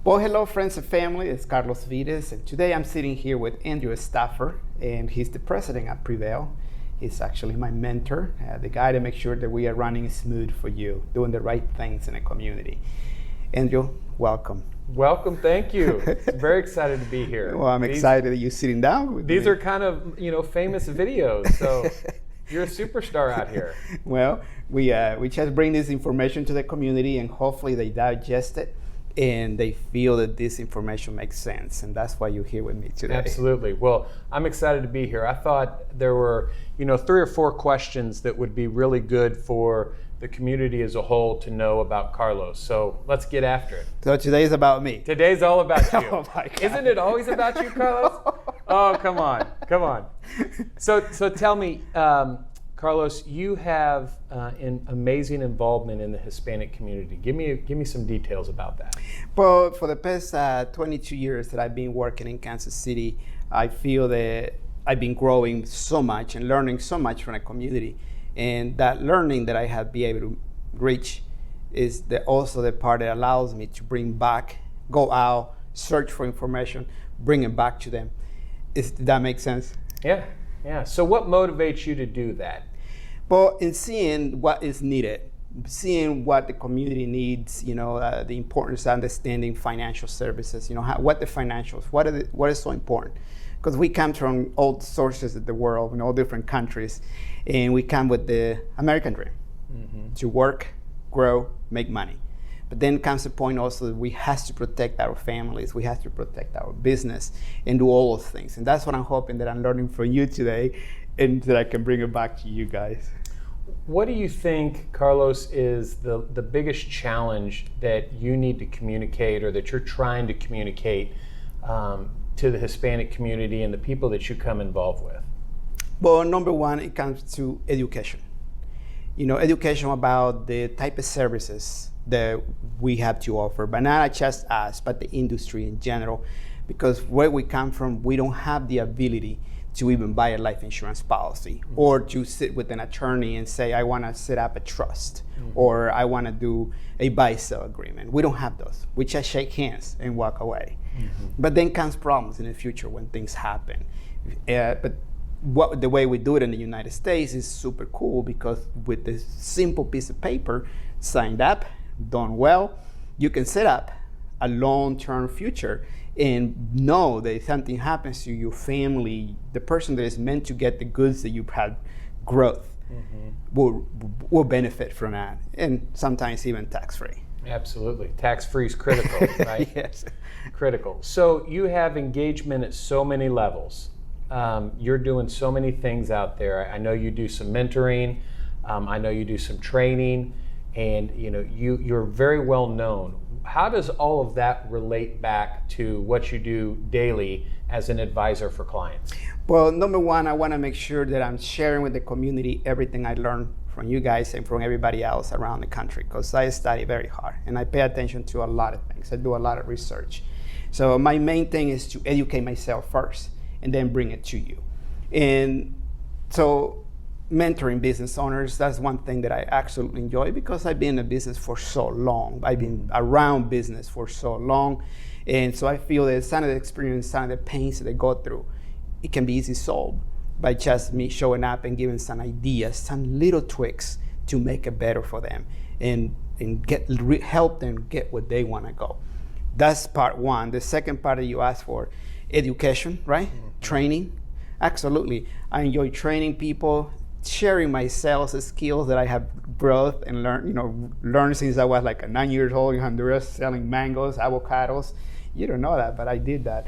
Well, hello, friends and family. It's Carlos Vides, and today I'm sitting here with Andrew Stafford, and he's the president at Prevail. He's actually my mentor, the guy to make sure that we are running smooth for you, doing the right things in the community. Andrew, welcome. Welcome, thank you. I'm very excited to be here. Well, I'm excited that you're sitting down with me. These are kind of, famous videos, so you're a superstar out here. Well, we just bring this information to the community, and hopefully they digest it and they feel that this information makes sense, and that's why you're here with me today. Absolutely. Well, I'm excited to be here. I thought there were, 3 or 4 questions that would be really good for the community as a whole to know about Carlos. So let's get after it. So today's about me. Today's all about you. Oh my God. Isn't it always about you, Carlos? Oh, come on. So tell me, Carlos, you have an amazing involvement in the Hispanic community. Give me some details about that. Well, for the past 22 years that I've been working in Kansas City, I feel that I've been growing so much and learning so much from the community. And that learning that I have been able to reach is also the part that allows me to bring back, go out, search for information, bring it back to them. Does that make sense? Yeah. So what motivates you to do that? Well, in seeing what is needed, seeing what the community needs, the importance of understanding financial services, what the financials, what is so important. Because we come from all sources of the world, in all different countries, and we come with the American dream, to work, grow, make money. But then comes the point also that we have to protect our families, we have to protect our business, and do all those things. And that's what I'm hoping that I'm learning from you today, and that I can bring it back to you guys. What do you think, Carlos, is the biggest challenge that you need to communicate, or that you're trying to communicate to the Hispanic community and the people that you come involved with? Well, number one, it comes to education. Education about the type of services that we have to offer, but not just us, but the industry in general. Because where we come from, we don't have the ability to even buy a life insurance policy, or to sit with an attorney and say, I want to set up a trust, or I want to do a buy-sell agreement. We don't have those. We just shake hands and walk away. But then comes problems in the future when things happen. But the way we do it in the United States is super cool, because with this simple piece of paper, signed up, done well, you can set up a long-term future and know that if something happens to your family, the person that is meant to get the goods that you've had growth will benefit from that, and sometimes even tax-free. Absolutely. Tax-free is critical, right? Yes. Critical. So you have engagement at so many levels. You're doing so many things out there. I know you do some mentoring. I know you do some training, and you're very well known. How does all of that relate back to what you do daily as an advisor for clients? Well, number one, I want to make sure that I'm sharing with the community everything I learned from you guys and from everybody else around the country, because I study very hard and I pay attention to a lot of things. I do a lot of research. So my main thing is to educate myself first and then bring it to you. And so mentoring business owners, that's one thing that I absolutely enjoy, because I've been in business for so long. I've been around business for so long. And so I feel that some of the experience, some of the pains that they go through, it can be easily solved by just me showing up and giving some ideas, some little tweaks to make it better for them and help them get where they want to go. That's part one. The second part that you asked for, education, right? Training. Absolutely. I enjoy training people, sharing my sales skills that I have growth and learned since I was like 9 years old in Honduras, selling mangoes, avocados. You don't know that, but I did that.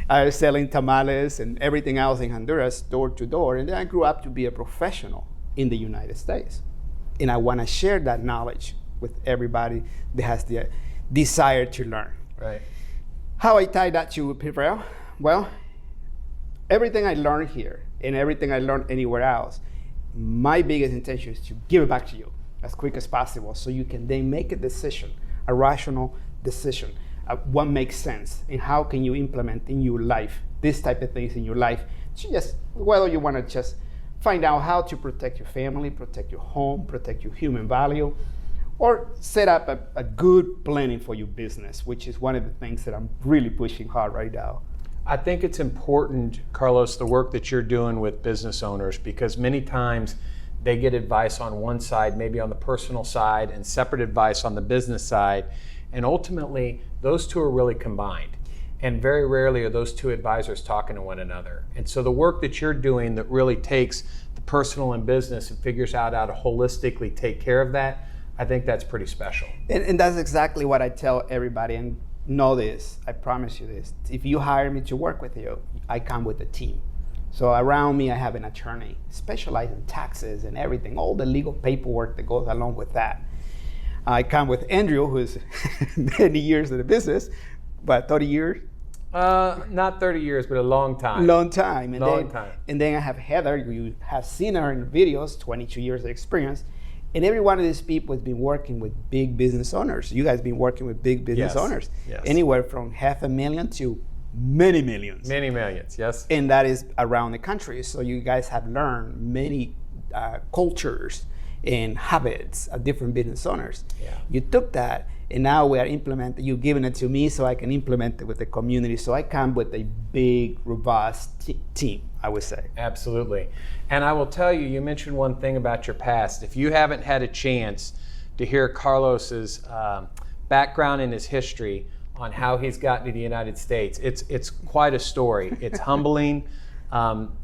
I was selling tamales and everything else in Honduras, door to door. And then I grew up to be a professional in the United States. And I want to share that knowledge with everybody that has the desire to learn. Right. How I tie that to Prevail? Well, everything I learned here and everything I learned anywhere else, my biggest intention is to give it back to you as quick as possible, so you can then make a decision, a rational decision, what makes sense, and how can you implement in your life this type of things in your life. So just whether you want to just find out how to protect your family, protect your home, protect your human value, or set up a good planning for your business, which is one of the things that I'm really pushing hard right now. I think it's important, Carlos, the work that you're doing with business owners, because many times they get advice on one side, maybe on the personal side, and separate advice on the business side. And ultimately, those two are really combined. And very rarely are those two advisors talking to one another. And so the work that you're doing that really takes the personal and business and figures out how to holistically take care of that, I think that's pretty special. And that's exactly what I tell everybody. And know this, I promise you this. If you hire me to work with you, I come with a team. So around me, I have an attorney specialized in taxes and everything, all the legal paperwork that goes along with that. I come with Andrew, who's many years in the business, but 30 years? Not 30 years, but a long time. Long time. And And then I have Heather, you have seen her in videos, 22 years of experience. And every one of these people has been working with big business owners. You guys have been working with big business owners. Yes. Anywhere from $500,000 to many millions. Many millions, yes. And that is around the country. So you guys have learned many cultures and habits of different business owners. Yeah. You took that, and now we are implementing, you're giving it to me so I can implement it with the community. So I come with a big, robust team, I would say. Absolutely. And I will tell you, you mentioned one thing about your past. If you haven't had a chance to hear Carlos's background and his history on how he's gotten to the United States, it's quite a story. It's humbling,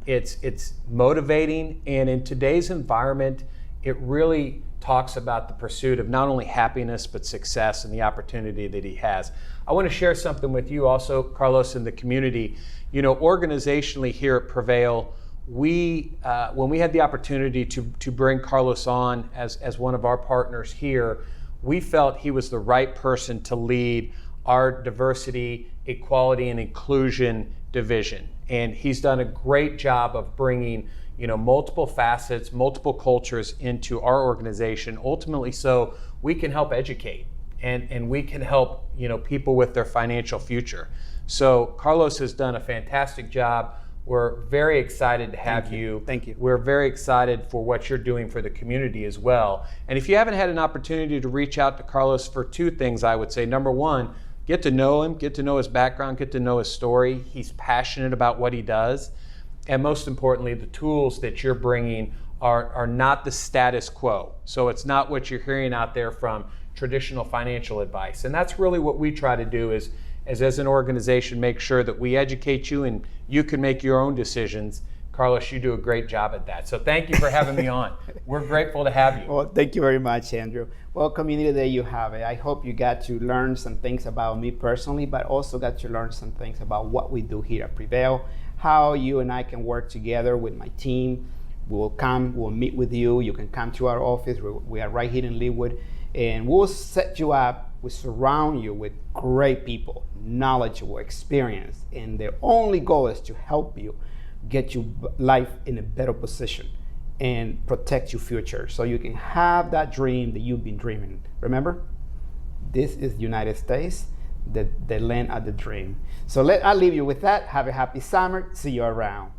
it's motivating, and in today's environment, it really talks about the pursuit of not only happiness, but success and the opportunity that he has. I want to share something with you also, Carlos, in the community. You know, organizationally here at Prevail, we, when we had the opportunity to bring Carlos on as one of our partners here, we felt he was the right person to lead our diversity, equality, and inclusion division. And he's done a great job of bringing, you know, multiple facets, multiple cultures into our organization, ultimately so we can help educate and we can help, you know, people with their financial future. So Carlos has done a fantastic job. We're very excited to have you. Thank you. We're very excited for what you're doing for the community as well. And if you haven't had an opportunity to reach out to Carlos for two things, I would say. Number one, get to know him, get to know his background, get to know his story. He's passionate about what he does. And most importantly, the tools that you're bringing are not the status quo. So it's not what you're hearing out there from traditional financial advice. And that's really what we try to do is as an organization, make sure that we educate you and you can make your own decisions. Carlos, you do a great job at that. So thank you for having me on. We're grateful to have you. Well, thank you very much, Andrew. Well, community, there you have it. I hope you got to learn some things about me personally, but also got to learn some things about what we do here at Prevail, how you and I can work together with my team. We'll come, we'll meet with you. You can come to our office. We are right here in Leawood, and we'll set you up. We surround you with great people, knowledgeable, experienced, and their only goal is to help you get your life in a better position and protect your future so you can have that dream that you've been dreaming. Remember, this is the United States, the land of the dream. So I'll leave you with that. Have a happy summer. See you around.